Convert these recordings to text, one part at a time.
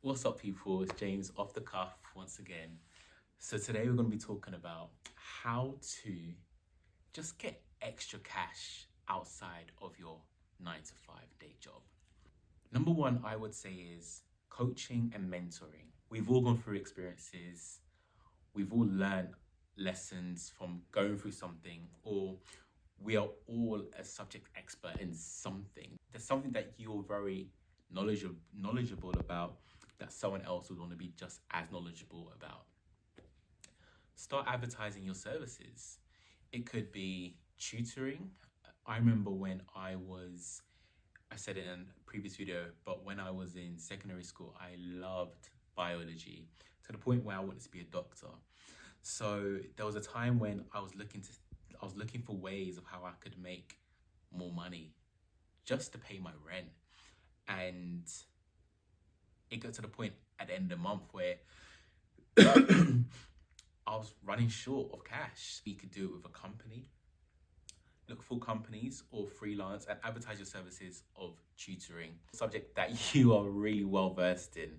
What's up, people? It's James off the cuff once again. So today we're going to be talking about how to just get extra cash outside of your 9 to 5 day job. Number one, I would say, is coaching and mentoring. We've all gone through experiences. We've all learned lessons from going through something, or we are all a subject expert in something. There's something that you're very knowledgeable about that someone else would want to be just as knowledgeable about. Start advertising your services. It could be tutoring. I remember when I said it in a previous video, but when I was in secondary school, I loved biology to the point where I wanted to be a doctor. So there was a time when I was looking for ways of how I could make more money just to pay my rent. And it got to the point at the end of the month where I was running short of cash. You could do it with a company. Look for companies or freelance and advertise your services of tutoring, subject that you are really well versed in.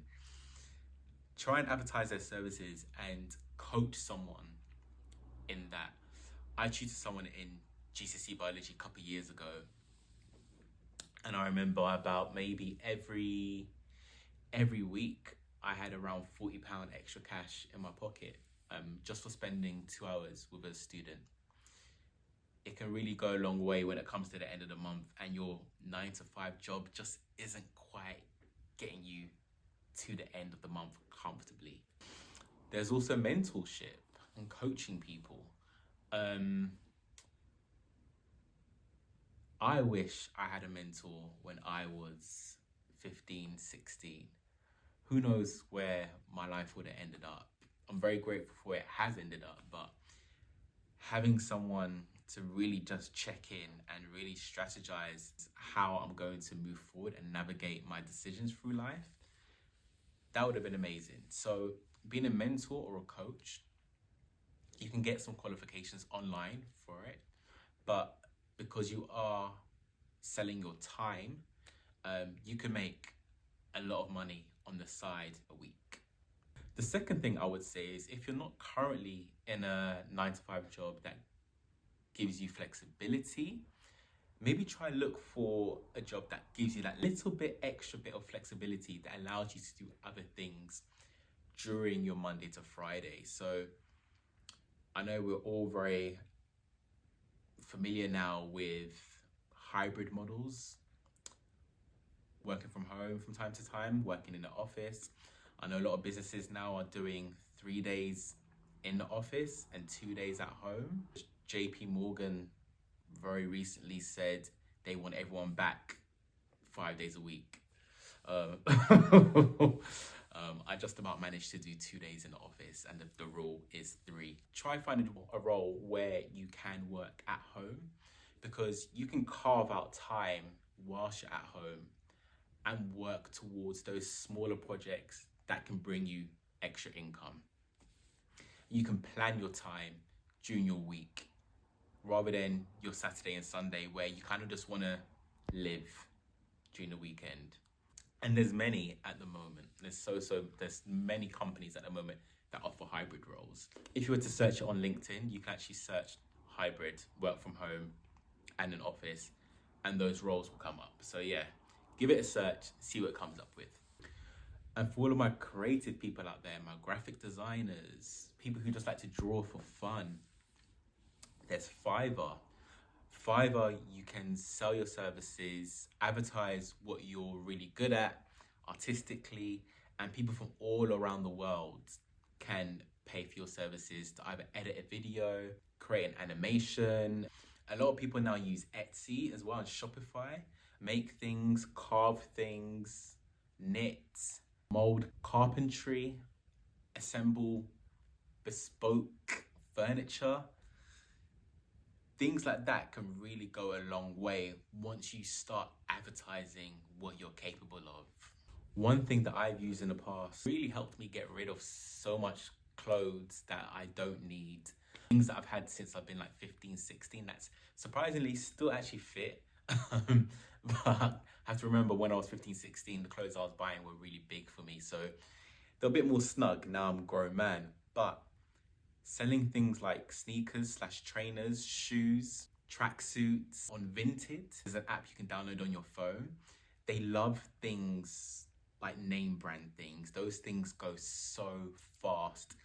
Try and advertise their services and coach someone in that. I tutored someone in GCSE biology a couple of years ago, and I remember about maybe every week I had around £40 extra cash in my pocket, just for spending 2 hours with a student. It can really go a long way when it comes to the end of the month and your 9 to 5 job just isn't quite getting you to the end of the month comfortably. There's also mentorship and coaching people. I wish I had a mentor when I was 15, 16. Who knows where my life would have ended up. I'm very grateful for where it has ended up, but having someone to really just check in and really strategize how I'm going to move forward and navigate my decisions through life, that would have been amazing. So being a mentor or a coach, you can get some qualifications online for it, but because you are selling your time, you can make a lot of money on the side a week. The second thing I would say is, if you're not currently in a 9 to 5 job that gives you flexibility, maybe try and look for a job that gives you that little bit extra bit of flexibility that allows you to do other things during your Monday to Friday. So I know we're all very familiar now with hybrid models, working from home from time to time, working in the office. I know a lot of businesses now are doing 3 days in the office and 2 days at home. JP Morgan very recently said they want everyone back 5 days a week. I just about managed to do 2 days in the office, and the rule is 3. Try finding a role where you can work at home, because you can carve out time whilst you're at home and work towards those smaller projects that can bring you extra income. You can plan your time during your week rather than your Saturday and Sunday, where you kind of just want to live during the weekend. And there's many at the moment. There's many companies at the moment that offer hybrid roles. If you were to search it on LinkedIn, you can actually search hybrid, work from home and an office, and those roles will come up. So yeah, give it a search, see what it comes up with. And for all of my creative people out there, my graphic designers, people who just like to draw for fun, there's Fiverr. Fiverr, you can sell your services, advertise what you're really good at artistically, and people from all around the world can pay for your services to either edit a video, create an animation. A lot of people now use Etsy as well, and Shopify, make things, carve things, knit, mold carpentry, assemble bespoke furniture. Things like that can really go a long way once you start advertising what you're capable of. One thing that I've used in the past really helped me get rid of so much clothes that I don't need. Things that I've had since I've been like 15, 16, that's surprisingly still actually fit. But I have to remember when I was 15, 16, the clothes I was buying were really big for me. So they're a bit more snug. Now I'm a grown man. But selling things like sneakers slash trainers, shoes, tracksuits on Vinted. There's an app you can download on your phone. They love things like name brand things. Those things go so fast.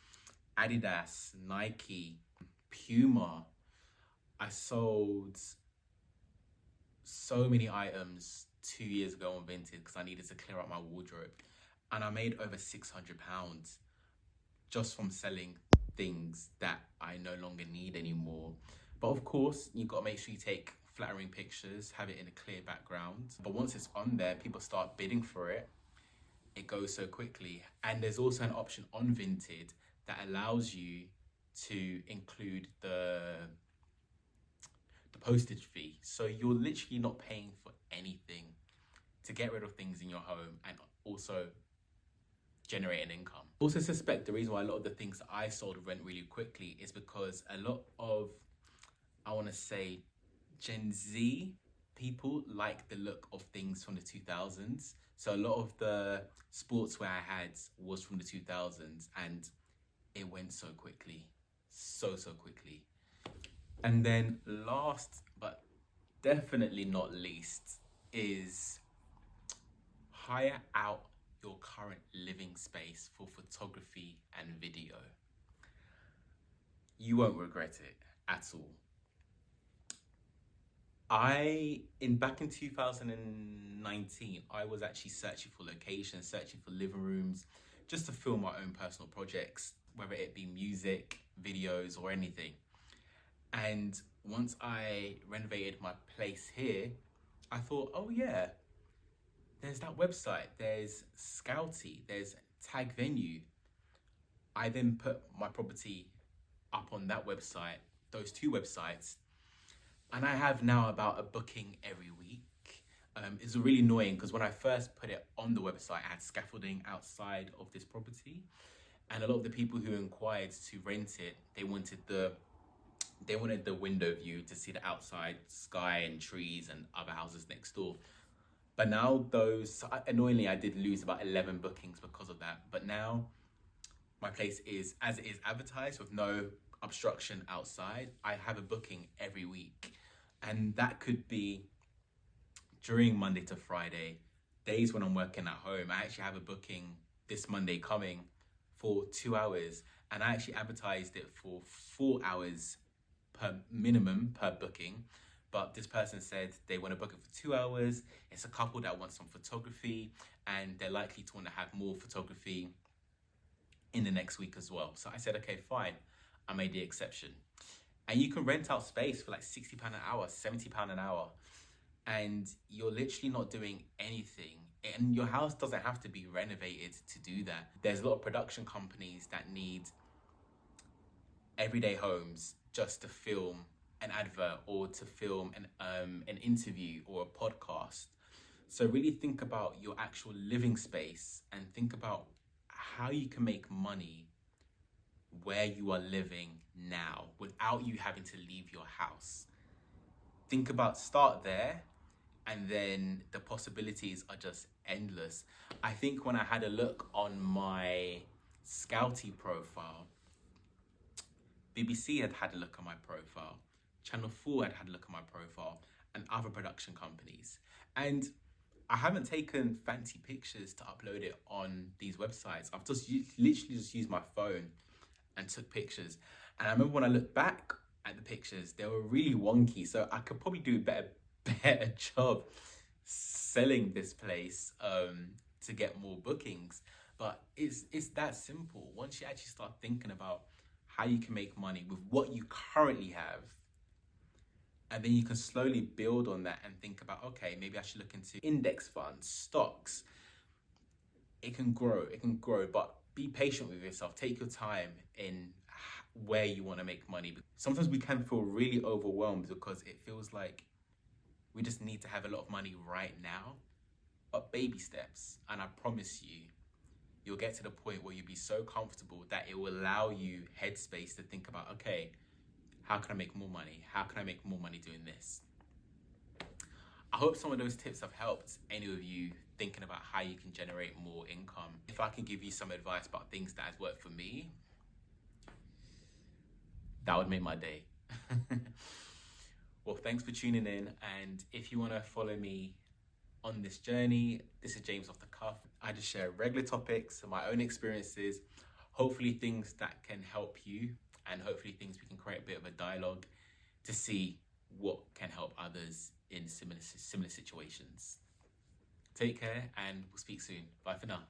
Adidas, Nike, Puma. I sold so many items 2 years ago on Vinted because I needed to clear out my wardrobe. And I made over £600 just from selling things that I no longer need anymore. But of course, you've got to make sure you take flattering pictures, have it in a clear background. But once it's on there, people start bidding for it. It goes so quickly. And there's also an option on Vinted that allows you to include the postage fee. So you're literally not paying for anything to get rid of things in your home and also generate an income. Also suspect the reason why a lot of the things that I sold went really quickly is because a lot of, I want to say, Gen Z people like the look of things from the 2000s. So a lot of the sportswear I had was from the 2000s and it went so quickly, so quickly. And then last, but definitely not least, is hire out your current living space for photography and video. You won't regret it at all. Back in 2019, I was actually searching for locations, searching for living rooms, just to film my own personal projects, whether it be music, videos, or anything. And once I renovated my place here, I thought, oh yeah, there's that website, there's Scouty, there's Tag Venue. I then put my property up on that website, those two websites, and I have now about a booking every week. It's really annoying because when I first put it on the website, I had scaffolding outside of this property, and a lot of the people who inquired to rent it, they wanted the window view to see the outside sky and trees and other houses next door. But now annoyingly, I did lose about 11 bookings because of that. But now my place is as it is advertised with no obstruction outside. I have a booking every week. And that could be during Monday to Friday, days when I'm working at home. I actually have a booking this Monday coming for 2 hours. And I actually advertised it for 4 hours per minimum per booking. But this person said they want to book it for 2 hours. It's a couple that want some photography and they're likely to want to have more photography in the next week as well. So I said, okay, fine. I made the exception. And you can rent out space for like £60 an hour, £70 an hour. And you're literally not doing anything. And your house doesn't have to be renovated to do that. There's a lot of production companies that need everyday homes just to film an advert or to film an interview or a podcast. So really think about your actual living space and think about how you can make money where you are living now without you having to leave your house. Start there, and then the possibilities are just endless. I think when I had a look on my Scouty profile, BBC had a look at my profile, Channel 4 had a look at my profile, and other production companies. And I haven't taken fancy pictures to upload it on these websites. I've literally just used my phone and took pictures. And I remember when I looked back at the pictures, they were really wonky. So I could probably do a better job selling this place to get more bookings. But it's that simple. Once you actually start thinking about how you can make money with what you currently have, and then you can slowly build on that and think about, okay, maybe I should look into index funds, stocks. It can grow, but be patient with yourself. Take your time in where you want to make money. Sometimes we can feel really overwhelmed because it feels like we just need to have a lot of money right now, but baby steps. And I promise you, you'll get to the point where you'll be so comfortable that it will allow you headspace to think about, okay, how can I make more money? How can I make more money doing this? I hope some of those tips have helped any of you thinking about how you can generate more income. If I can give you some advice about things that has worked for me, that would make my day. Well, thanks for tuning in. And if you want to follow me on this journey, this is James Off the Cuff. I just share regular topics, my own experiences, hopefully things that can help you, and hopefully things we can create a bit of a dialogue to see what can help others in similar situations. Take care, and we'll speak soon. Bye for now.